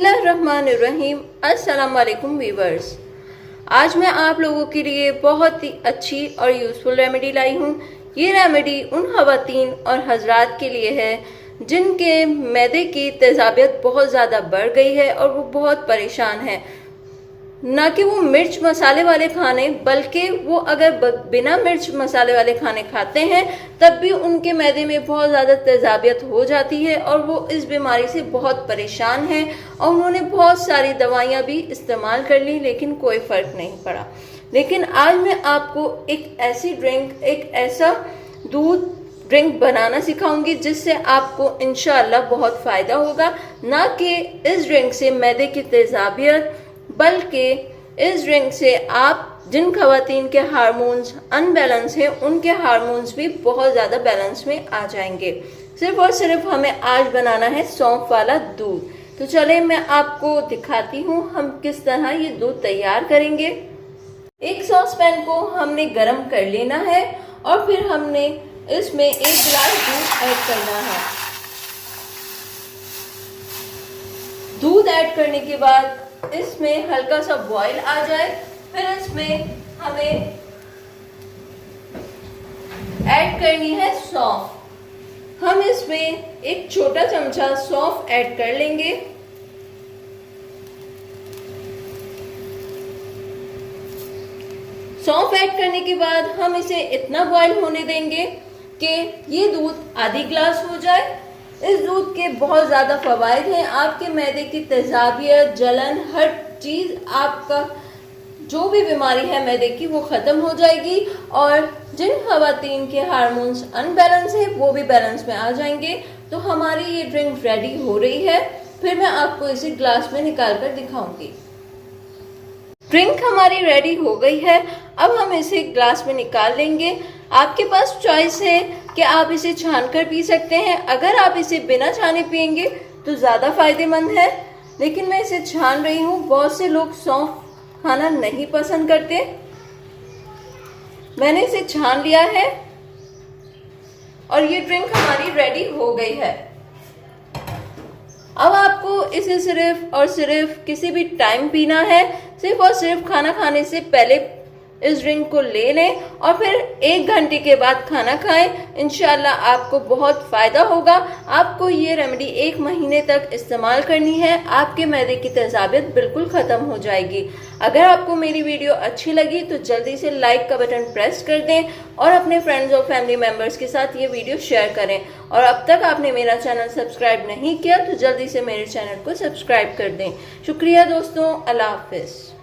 बिस्मिल्लाहिर्रहमानिर्रहीम। अस्सलाम वालेकुम वीवर्स। आज मैं आप लोगों के लिए बहुत ही अच्छी और यूज़फुल रेमेडी लाई हूँ। ये रेमेडी उन ख़वातीन और हजरात के लिए है जिनके मैदे की तेज़ाबियत बहुत ज़्यादा बढ़ गई है और वो बहुत परेशान है। ना कि वो मिर्च मसाले वाले खाने, बल्कि वो अगर बिना मिर्च मसाले वाले खाने खाते हैं तब भी उनके मैदे में बहुत ज़्यादा तेज़ाबियत हो जाती है और वो इस बीमारी से बहुत परेशान है। और उन्होंने बहुत सारी दवाइयाँ भी इस्तेमाल कर ली लेकिन कोई फ़र्क नहीं पड़ा। लेकिन आज मैं आपको एक ऐसी ड्रिंक, एक ऐसा दूध ड्रिंक बनाना सिखाऊंगी जिससे आपको इंशाअल्लाह बहुत फ़ायदा होगा। ना कि इस ड्रिंक से मैदे की तेज़ाबियत, बल्कि इस ड्रिंक से आप जिन खवातीन के हार्मोन्स अनबैलेंस हैं उनके हार्मोन्स भी बहुत ज़्यादा बैलेंस में आ जाएंगे। सिर्फ और सिर्फ हमें आज बनाना है सौंफ वाला दूध। तो चले मैं आपको दिखाती हूँ हम किस तरह ये दूध तैयार करेंगे। एक सॉस पैन को हमने गरम कर लेना है और फिर हमने इसमें 1 गिलास दूध ऐड करना है। दूध ऐड करने के बाद इसमें हल्का सा बॉईल आ जाए, फिर इसमें हमें ऐड करनी है सौंफ। हम इसमें 1 छोटा चमचा सौंफ ऐड कर लेंगे। सौंफ ऐड करने के बाद हम इसे इतना बॉईल होने देंगे कि ये दूध आधी ग्लास हो जाए। इस दूध के बहुत ज़्यादा फ़वाइद हैं। आपके मैदे की तेज़ाबियत, जलन, हर चीज़, आपका जो भी बीमारी है मैदे की वो ख़त्म हो जाएगी और जिन ख़वातीन के हार्मोन्स अनबैलेंस हैं वो भी बैलेंस में आ जाएंगे। तो हमारी ये ड्रिंक रेडी हो रही है। फिर मैं आपको इसे ग्लास में निकाल कर दिखाऊंगी। ड्रिंक हमारी रेडी हो गई है। अब हम इसे ग्लास में निकाल लेंगे। आपके पास चॉइस है कि आप इसे छान कर पी सकते हैं। अगर आप इसे बिना छाने पिएंगे तो ज़्यादा फ़ायदेमंद है, लेकिन मैं इसे छान रही हूँ। बहुत से लोग सौंफ खाना नहीं पसंद करते। मैंने इसे छान लिया है और ये ड्रिंक हमारी रेडी हो गई है। अब आपको इसे सिर्फ और सिर्फ किसी भी टाइम पीना है। सिर्फ और सिर्फ खाना खाने से पहले इस ड्रिंक को ले लें और फिर 1 घंटे के बाद खाना खाएं। इंशाल्लाह आपको बहुत फ़ायदा होगा। आपको ये रेमेडी 1 महीने तक इस्तेमाल करनी है। आपके मैदे की तेज़ाबियत बिल्कुल ख़त्म हो जाएगी। अगर आपको मेरी वीडियो अच्छी लगी तो जल्दी से लाइक का बटन प्रेस कर दें और अपने फ्रेंड्स और फैमिली मेम्बर्स के साथ ये वीडियो शेयर करें। और अब तक आपने मेरा चैनल सब्सक्राइब नहीं किया तो जल्दी से मेरे चैनल को सब्सक्राइब कर दें। शुक्रिया दोस्तों। अल्लाह हाफिज़।